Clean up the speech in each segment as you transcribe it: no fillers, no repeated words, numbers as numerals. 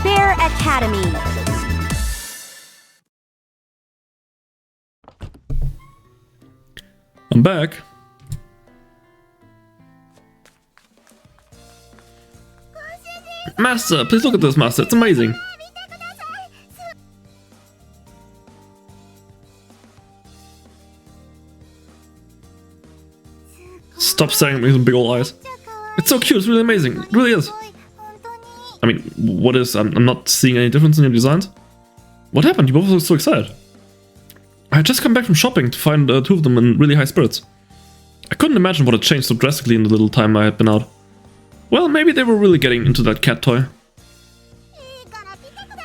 Bear Academy. I'm back. Master, please look at this, Master. It's amazing. Stop staring at me with big old eyes. It's so cute, it's really amazing. It really is. I mean, what is? I'm not seeing any difference in your designs. What happened? You both look so excited. I had just come back from shopping to find two of them in really high spirits. I couldn't imagine what had changed so drastically in the little time I had been out. Well, maybe they were really getting into that cat toy.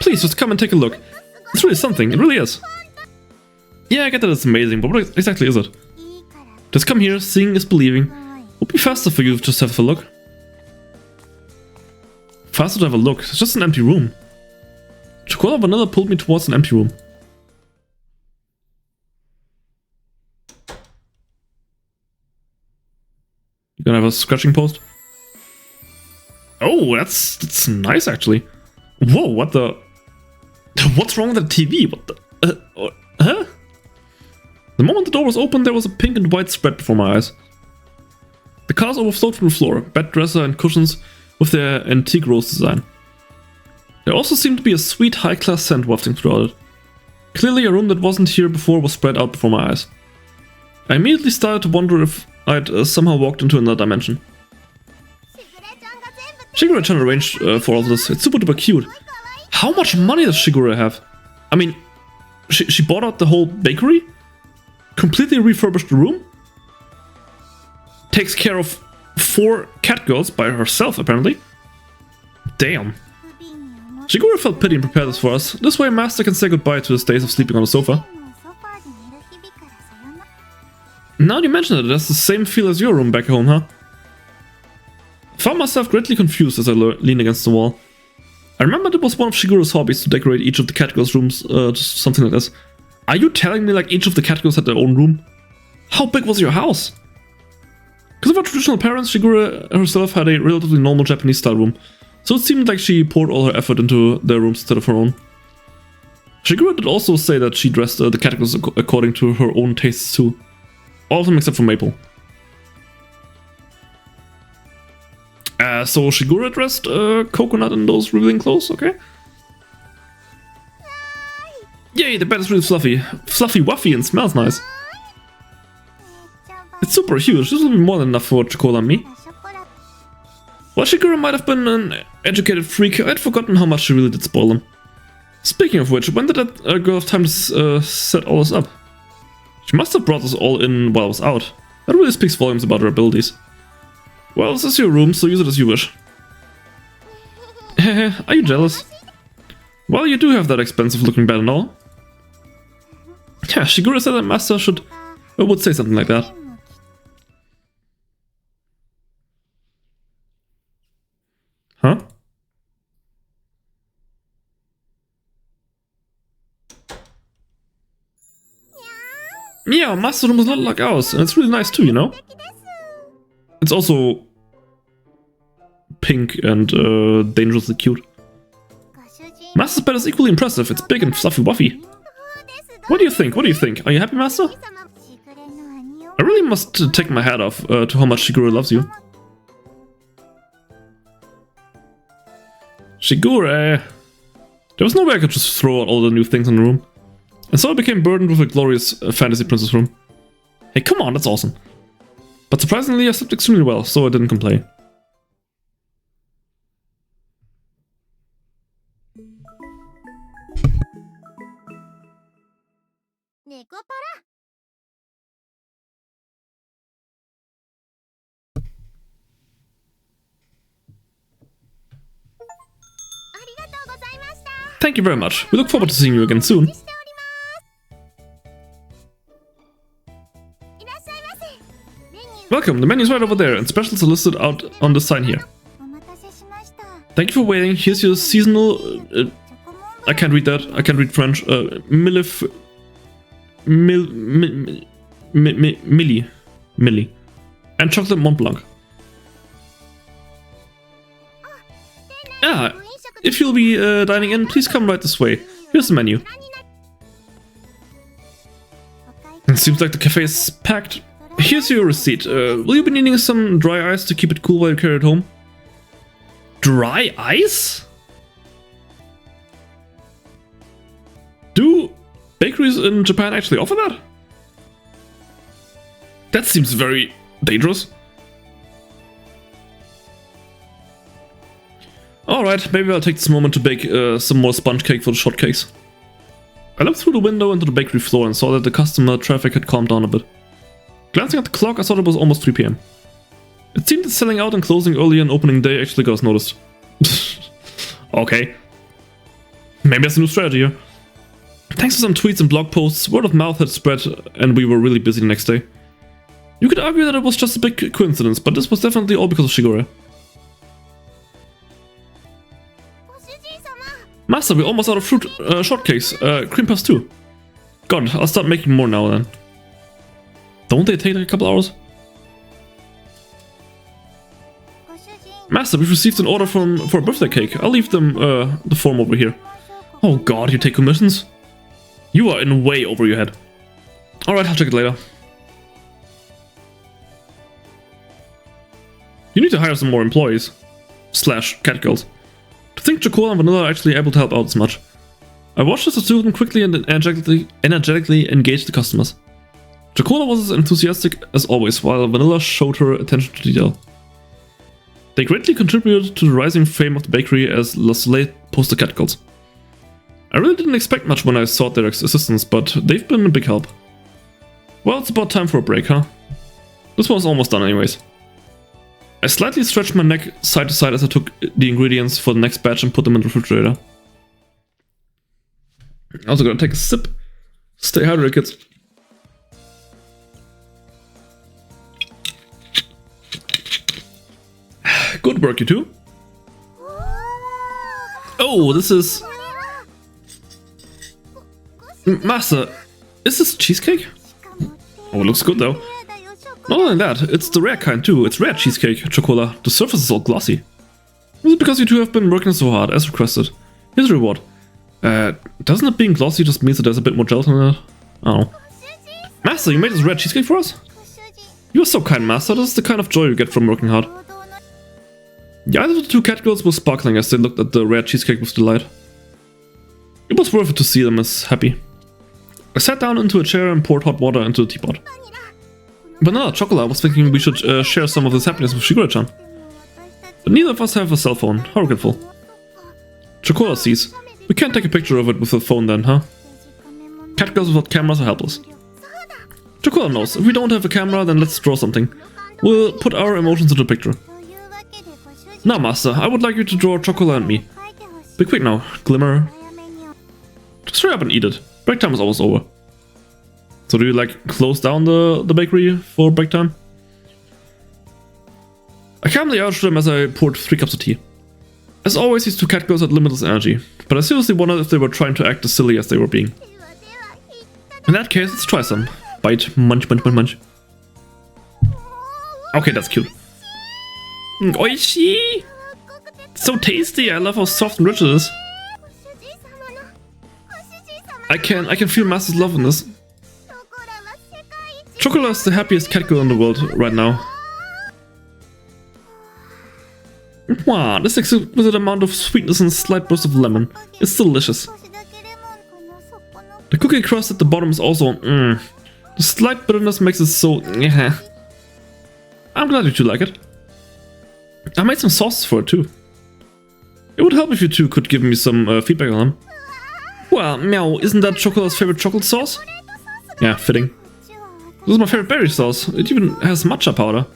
Please, just come and take a look. It's really something, it really is. Yeah, I get that it's amazing, but what exactly is it? Just come here, seeing is believing. It would be faster for you to just have a look. Faster to have a look, it's just an empty room. Chocolate Vanilla pulled me towards an empty room. You gonna have a scratching post? Oh, that's nice actually. Whoa, what the? What's wrong with the TV? What the? Huh? The moment the door was open, there was a pink and white spread before my eyes. The colors overflowed from the floor, bed dresser and cushions with their antique rose design. There also seemed to be a sweet high-class scent wafting throughout it. Clearly a room that wasn't here before was spread out before my eyes. I immediately started to wonder if I'd somehow walked into another dimension. Shigure trying to arrange for all of this. It's super duper cute. How much money does Shigure have? I mean, she bought out the whole bakery? Completely refurbished the room? Takes care of 4 catgirls by herself, apparently. Damn. Shigure felt pity and prepared this for us. This way Master can say goodbye to his days of sleeping on the sofa. Now you mention it, it has the same feel as your room back home, huh? I found myself greatly confused as I leaned against the wall. I remembered it was one of Shigure's hobbies to decorate each of the catgirls' rooms, just something like this. Are you telling me like each of the catgirls had their own room? How big was your house? Because of her traditional parents, Shigure herself had a relatively normal Japanese-style room, so it seemed like she poured all her effort into their rooms instead of her own. Shigure did also say that she dressed the catgirls according to her own tastes too. All of them except for Maple. So Shigure dressed Coconut in those revealing clothes, okay? Yay, the bed is really fluffy. Fluffy wuffy and smells nice. It's super huge, this will be more than enough for Chocola and me. While Shigure might have been an educated freak, I'd forgotten how much she really did spoil them. Speaking of which, when did that girl have time to set all this up? She must have brought us all in while I was out. That really speaks volumes about her abilities. Well, this is your room, so use it as you wish. Hehe, are you jealous? Well, you do have that expensive looking bed and all. Yeah, Shigure said that Master would say something like that. Huh? Yeah, Master room is not like ours, and it's really nice too, you know? It's also pink and dangerously cute. Master's bed is equally impressive, it's big and fluffy wuffy. What do you think? What do you think? Are you happy, Master? I really must take my hat off to how much Shigure loves you. Shigure! There was no way I could just throw out all the new things in the room. And so I became burdened with a glorious fantasy princess room. Hey, come on, that's awesome. But surprisingly, I slept extremely well, so I didn't complain. Nekopara. Thank you very much. We look forward to seeing you again soon. Welcome, the menu's right over there, and specials are listed out on the sign here. Thank you for waiting. Here's your seasonal... I can't read that. I can't read French. Millie. And chocolate Mont Blanc. Ah, If you'll be dining in, please come right this way. Here's the menu. It seems like the cafe is packed. Here's your receipt. Will you be needing some dry ice to keep it cool while you carry it home? Dry ice? Do bakeries in Japan actually offer that? That seems very dangerous. Alright, maybe I'll take this moment to bake some more sponge cake for the shortcakes. I looked through the window into the bakery floor and saw that the customer traffic had calmed down a bit. Glancing at the clock, I saw it was almost 3 PM. It seemed that selling out and closing early on opening day actually got us noticed. Okay. Maybe that's a new strategy here. Thanks to some tweets and blog posts, word of mouth had spread and we were really busy the next day. You could argue that it was just a big coincidence, but this was definitely all because of Shigure. Master, we're almost out of fruit shortcakes. Cream puffs too. God, I'll start making more now then. Don't they take like a couple hours? Master, we've received an order for a birthday cake. I'll leave them the form over here. Oh god, you take commissions? You are in way over your head. Alright, I'll check it later. You need to hire some more employees. Slash catgirls. To think Chocola and Vanilla are actually able to help out as much. I watched as the two of them quickly and energetically engage the customers. Chocola was as enthusiastic as always, while Vanilla showed her attention to detail. They greatly contributed to the rising fame of the bakery as La Soleil poster catgirls. I really didn't expect much when I sought their assistance, but they've been a big help. Well, it's about time for a break, huh? This one's almost done anyways. I slightly stretched my neck side to side as I took the ingredients for the next batch and put them in the refrigerator. Also gonna take a sip. Stay hydrated, kids. Good work, you two. Oh, this is... Master, is this cheesecake? Oh, it looks good though. Not only that, it's the rare kind too. It's rare cheesecake, Chocola. The surface is all glossy. Is it because you two have been working so hard, as requested? Here's a reward. Doesn't it being glossy just means that there's a bit more gelatin in it? I don't know. Master, you made this rare cheesecake for us? You are so kind, Master. This is the kind of joy you get from working hard. The eyes of the two catgirls were sparkling as they looked at the rare cheesecake with delight. It was worth it to see them as happy. I sat down into a chair and poured hot water into the teapot. Vanilla, Chocola, I was thinking we should share some of this happiness with Shigure-chan. But neither of us have a cell phone. How regretful. Chocola sees. We can't take a picture of it with a phone then, huh? Catgirls without cameras are helpless. Chocola knows. If we don't have a camera, then let's draw something. We'll put our emotions into the picture. Now, Master, I would like you to draw Chocola and me. Be quick now. Glimmer. Just hurry up and eat it. Break time is almost over. So do you like close down the bakery for break time? I calmly urged them as I poured 3 cups of tea. As always, these two catgirls had limitless energy, but I seriously wondered if they were trying to act as silly as they were being. In that case, let's try some. Bite, munch, munch, munch, munch. Okay, that's cute. Oishi! So tasty, I love how soft and rich it is. I can feel Master's love in this. Chocola is the happiest catgirl in the world right now. Wow, this exquisite amount of sweetness and a slight burst of lemon. It's delicious. The cookie crust at the bottom is also The slight bitterness makes it so I'm glad you two like it. I made some sauces for it too. It would help if you two could give me some feedback on them. Well, meow, isn't that Chocola's favorite chocolate sauce? Yeah, fitting. This is my favorite berry sauce. It even has matcha powder.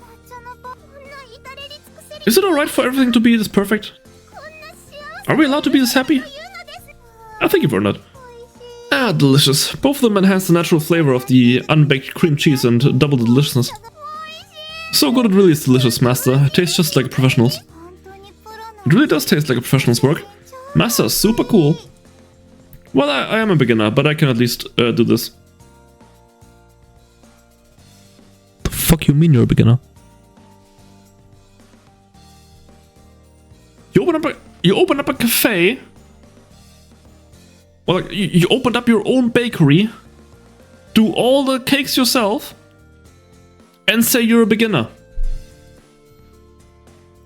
Is it alright for everything to be this perfect? Are we allowed to be this happy? I think you've earned it. Ah, delicious. Both of them enhance the natural flavor of the unbaked cream cheese and double the deliciousness. So good it really is delicious, Master. It tastes just like professionals. It really does taste like a professional's work. Master is super cool. Well, I am a beginner, but I can at least do this. The fuck you mean you're a beginner? You open up a cafe. Well, like, you opened up your own bakery, do all the cakes yourself, and say you're a beginner.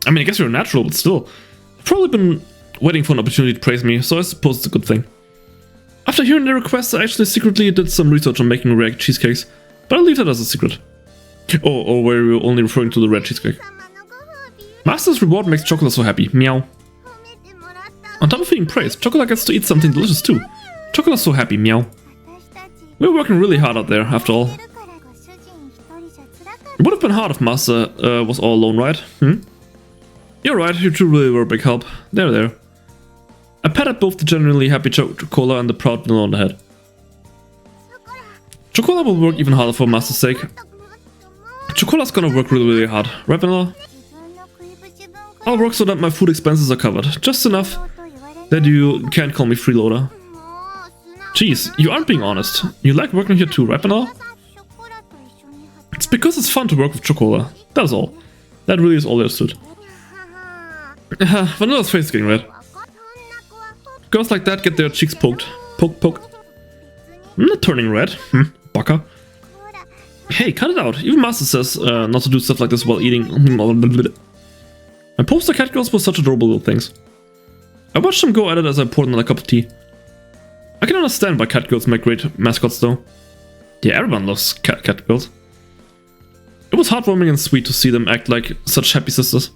I mean, I guess you're a natural, but still. You've probably been waiting for an opportunity to praise me, so I suppose it's a good thing. After hearing the request, I actually secretly did some research on making red cheesecakes, but I'll leave that as a secret. Or were you only referring to the red cheesecake? Master's reward makes Chocolate so happy. Meow. On top of being praised, Chocolate gets to eat something delicious too. Chocolate's so happy. Meow. We're working really hard out there, after all. It would have been hard if Master was all alone, right? You're right, you two really were a big help. There. I patted both the genuinely happy Chocola and the proud Vanilla on the head. Chocola will work even harder for Master's sake. Chocola's gonna work really hard, right Vanilla? I'll work so that my food expenses are covered, just enough that you can't call me freeloader. Jeez, you aren't being honest. You like working here too, right Vanilla? It's because it's fun to work with Chocola, that's all. That really is all there stood. Vanilla's face is getting red. Girls like that get their cheeks poked. Poke. I'm not turning red. Baka. Hey, cut it out. Even Master says not to do stuff like this while eating. My poster catgirls were such adorable little things. I watched them go at it as I poured another cup of tea. I can understand why catgirls make great mascots though. Yeah, everyone loves catgirls. It was heartwarming and sweet to see them act like such happy sisters.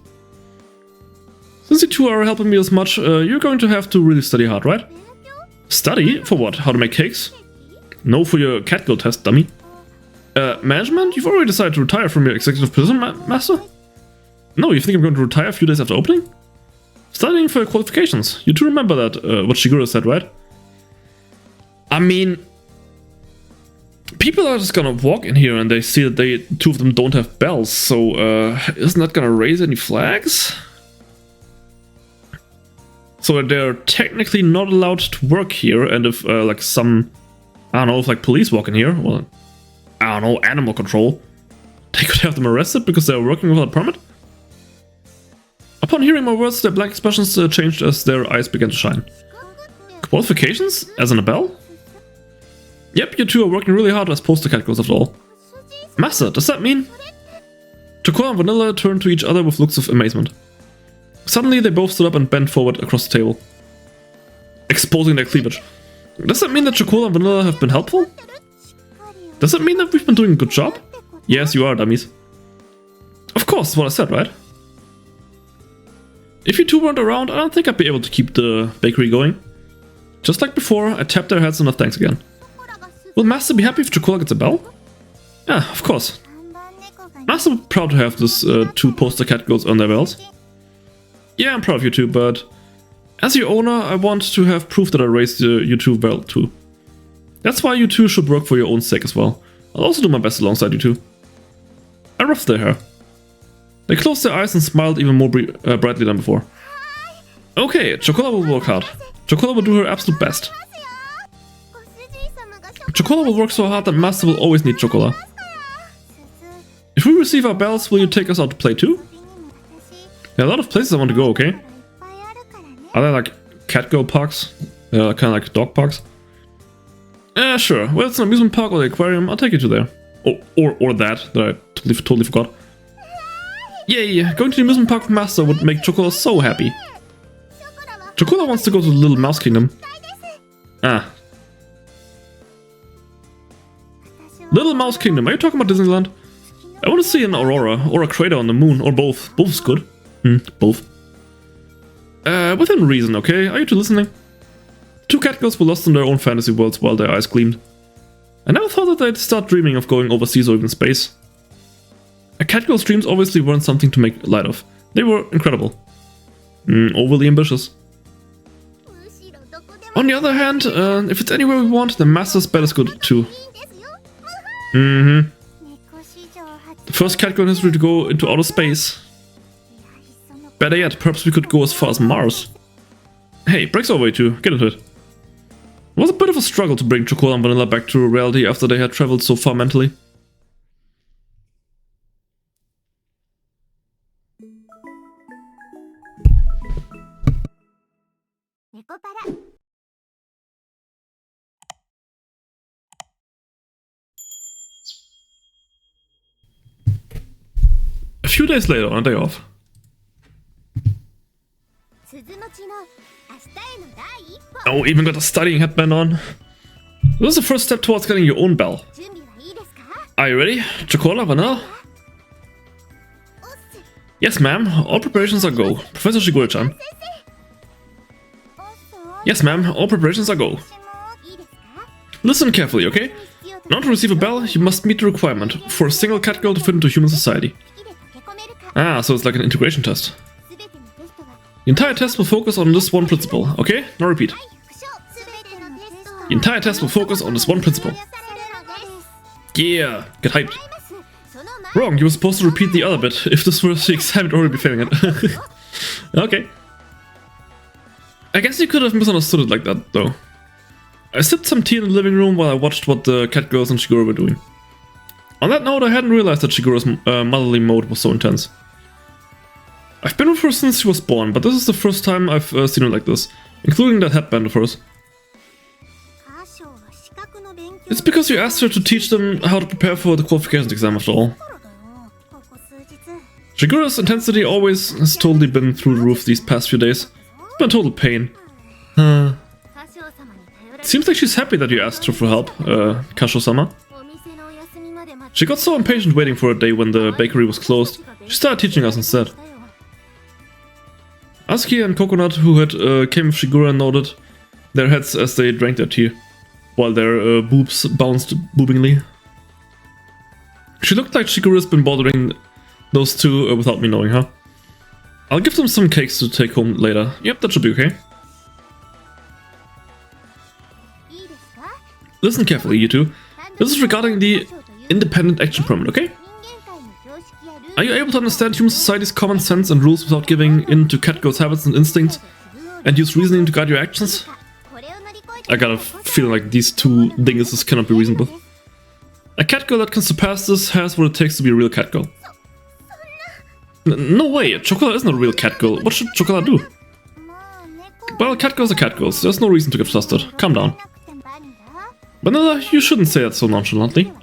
Since you two are helping me as much, you're going to have to really study hard, right? Study? For what? How to make cakes? No, for your catgirl test, dummy. Management? You've already decided to retire from your executive position, Master? No, you think I'm going to retire a few days after opening? Studying for your qualifications. You do remember that, what Shiguro said, right? I mean, people are just gonna walk in here and they see that two of them don't have bells, so isn't that gonna raise any flags? So they're technically not allowed to work here, and if like some, I don't know, if like police walk in here, well, I don't know, animal control, they could have them arrested because they're working without a permit? Upon hearing my words, their blank expressions changed as their eyes began to shine. Qualifications? As in a bell? Yep, you two are working really hard as poster catgirls after all. Master, does that mean? Chocola and Vanilla turned to each other with looks of amazement. Suddenly, they both stood up and bent forward across the table, exposing their cleavage. Does that mean that Chocola and Vanilla have been helpful? Does that mean that we've been doing a good job? Yes, you are, dummies. Of course, that's what I said, right? If you two weren't around, I don't think I'd be able to keep the bakery going. Just like before, I tapped their heads enough thanks again. Will Master be happy if Chocola gets a bell? Yeah, of course. Master would be proud to have this two poster catgirls earn their bells. Yeah, I'm proud of you two, but as your owner, I want to have proof that I raised you two well too. That's why you two should work for your own sake as well. I'll also do my best alongside you two. I ruffled their hair. They closed their eyes and smiled even more brightly than before. Okay, Chocola will work hard. Chocola will do her absolute best. Chocola will work so hard that Master will always need Chocola. If we receive our bells, will you take us out to play too? There are a lot of places I want to go, okay? Are there like catgirl parks? Kind of like dog parks? Sure. Well, it's an amusement park or the aquarium, I'll take you to there. Or that I totally forgot. Yay! Going to the amusement park with Master would make Chocola so happy. Chocola wants to go to the Little Mouse Kingdom. Ah. Little Mouse Kingdom, are you talking about Disneyland? I want to see an aurora, or a crater on the moon, or both. Both is good. Both. Within reason, okay? Are you two listening? Two catgirls were lost in their own fantasy worlds while their eyes gleamed. I never thought that they'd start dreaming of going overseas or even space. A catgirl's dreams obviously weren't something to make light of. They were incredible. Overly ambitious. On the other hand, if it's anywhere we want, the Master's bet is good too. The first catgirl in history to go into outer space. Better yet, perhaps we could go as far as Mars. Hey, breaks over you two, get into it. It was a bit of a struggle to bring Chocola and Vanilla back to reality after they had traveled so far mentally. A few days later, on a day off. Oh, even got a studying headband on. This is the first step towards getting your own bell. Are you ready? Chocolate, vanilla? Yes, ma'am. All preparations are go. Professor Shigure-chan. Yes, ma'am. All preparations are go. Listen carefully, okay? In order to receive a bell, you must meet the requirement for a single catgirl to fit into human society. Ah, so it's like an integration test. The entire test will focus on this one principle, okay? Now repeat. The entire test will focus on this one principle. Yeah, get hyped. Wrong, you were supposed to repeat the other bit. If this were the exam, I'd already be failing it. Okay. I guess you could have misunderstood it like that, though. I sipped some tea in the living room while I watched what the catgirls and Shiguro were doing. On that note, I hadn't realized that Shiguro's motherly mode was so intense. I've been with her since she was born, but this is the first time I've seen her like this, including that headband of hers. It's because you asked her to teach them how to prepare for the qualifications exam after all. Shiguro's intensity always has totally been through the roof these past few days. It's been a total pain. Seems like she's happy that you asked her for help, Kasho-sama. She got so impatient waiting for a day when the bakery was closed, she started teaching us instead. Asuki and Coconut, who had came with Shiguro, nodded their heads as they drank their tea, while their boobs bounced boobingly. She looked like Shiguro's been bothering those two without me knowing, huh? I'll give them some cakes to take home later. Yep, that should be okay. Listen carefully, you two. This is regarding the independent action permit, okay? Are you able to understand human society's common sense and rules without giving in to catgirls' habits and instincts, and use reasoning to guide your actions? I got a feeling like these two dinguses cannot be reasonable. A catgirl that can surpass this has what it takes to be a real catgirl. No way, Chocolate isn't a real catgirl. What should Chocolate do? Well, catgirls are catgirls. There's no reason to get flustered. Calm down. Vanilla, you shouldn't say that so nonchalantly.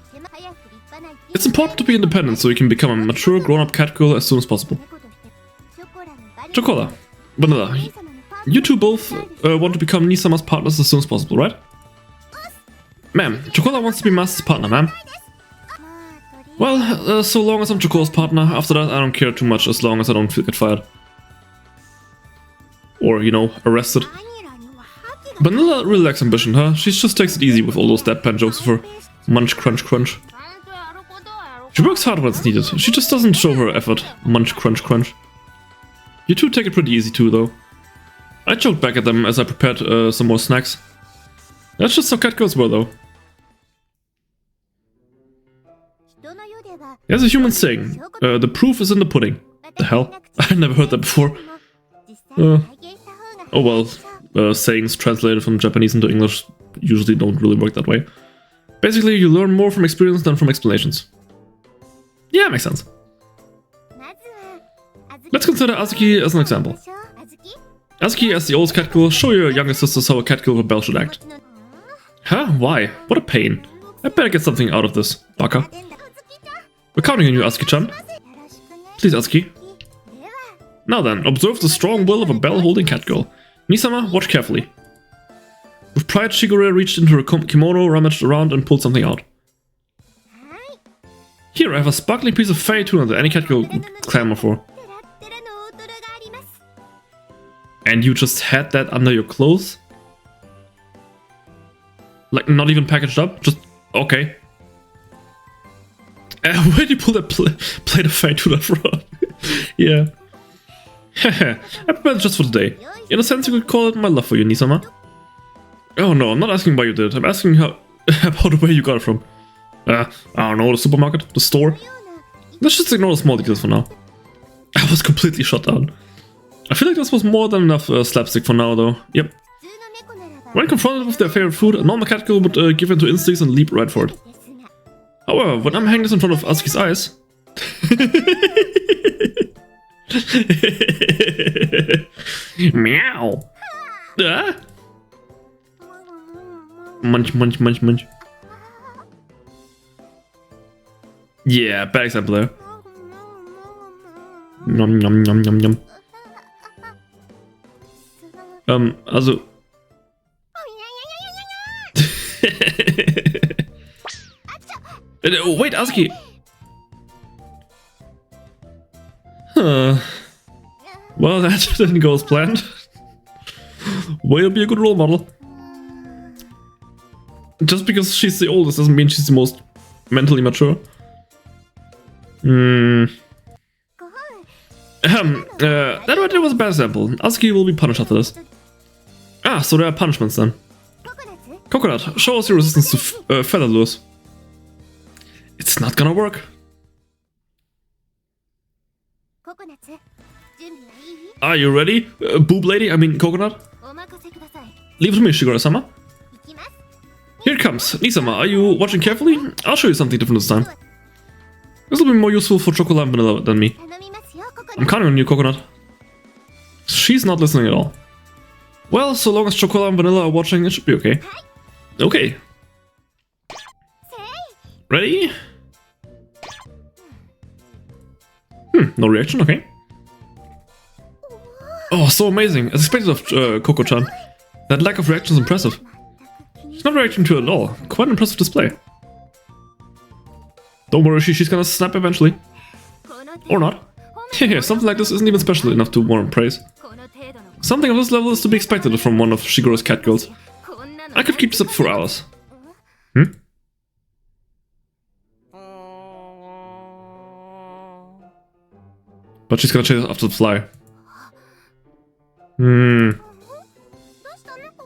It's important to be independent so you can become a mature, grown-up catgirl as soon as possible. Chocola, Vanilla, you two both want to become Nisama's partners as soon as possible, right? Ma'am, Chocola wants to be Master's partner, ma'am. Well, so long as I'm Chocola's partner, after that I don't care too much as long as I don't get fired. Or, you know, arrested. Vanilla really lacks ambition, huh? She just takes it easy with all those deadpan jokes of her. Munch, crunch, crunch. She works hard when it's needed. She just doesn't show her effort. Munch, crunch, crunch. You two take it pretty easy too, though. I joked back at them as I prepared some more snacks. That's just how catgirls were, though. There's a human saying, the proof is in the pudding. The hell? I never heard that before. Oh well, sayings translated from Japanese into English usually don't really work that way. Basically, you learn more from experience than from explanations. Yeah, makes sense. Let's consider Azuki as an example. Azuki, as the oldest catgirl, show your younger sisters how a catgirl with a bell should act. Huh? Why? What a pain. I better get something out of this, baka. We're counting on you, Azuki-chan. Please, Azuki. Now then, observe the strong will of a bell-holding catgirl. Nisama, watch carefully. With pride, Shigure reached into her kimono, rummaged around, and pulled something out. Here, I have a sparkling piece of fairy tuna that any catgirl would clamor for. And you just had that under your clothes? Like, not even packaged up? Just, okay. Where did you pull that plate of fairy tuna from? Yeah. Hehe, I prepared it just for today. In a sense, you could call it my love for you, Nisama. Oh no, I'm not asking why you did it. I'm asking how about where you got it from. I don't know, the supermarket, the store. Let's just ignore the small details for now. I was completely shut down. I feel like this was more than enough slapstick for now, though. Yep. When confronted with their favorite food, a normal catgirl would give in to instincts and leap right for it. However, when I'm hanging this in front of Azuki's eyes... Meow! Ah? Munch. Yeah, bad example there. Nom. Also. Oh, wait, Asuki. Well, that didn't go as planned. Way to be a good role model. Just because she's the oldest doesn't mean she's the most mentally mature. That was a bad example. Asuki will be punished after this. Ah, so there are punishments then. Coconut, show us your resistance to feather lures. It's not gonna work. Are you ready, boob lady? I mean, Coconut? Leave it to me, Shigura-sama. Here it comes. Nisama, are you watching carefully? I'll show you something different this time. This will be more useful for Chocolate and Vanilla than me. I'm counting on you, Coconut. She's not listening at all. Well, so long as Chocolate and Vanilla are watching, it should be okay. Okay. Ready? No reaction, okay. Oh, so amazing. As expected of Coco-chan. That lack of reaction is impressive. She's not reacting to it at all. Quite an impressive display. Don't worry, she's gonna snap eventually. Or not. Yeah, something like this isn't even special enough to warrant praise. Something of this level is to be expected from one of Shigeru's catgirls. I could keep this up for hours. But she's gonna chase after the fly.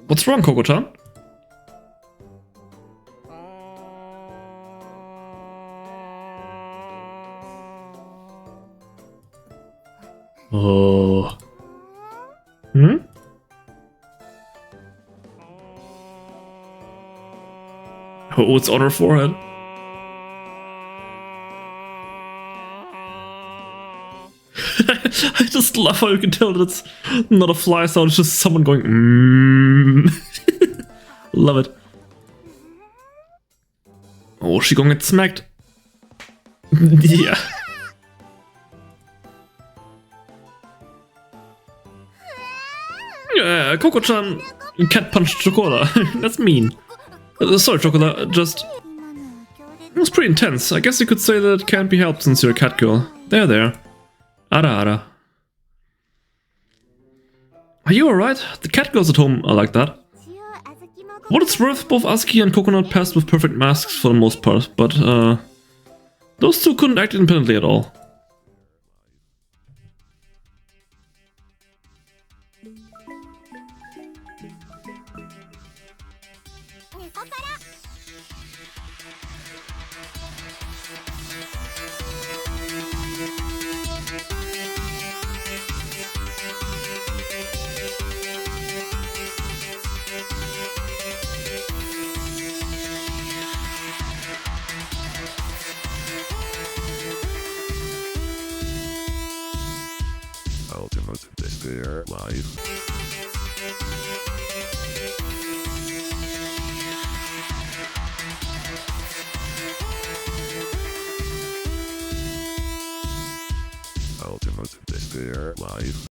What's wrong, Coco-chan? Oh. Oh, it's on her forehead. I just love how you can tell that it's not a fly sound, it's just someone going Love it. Oh, she gonna get smacked. Yeah. Coco-chan cat punched Chocola. That's mean. Sorry, Chocola, just... It was pretty intense. I guess you could say that it can't be helped since you're a cat girl. There. Ara. Are you alright? The cat girls at home are like that. What it's worth, both Asuki and Coconut passed with perfect masks for the most part, but those two couldn't act independently at all. Ultimate Despair Live. Ultimate Despair Live.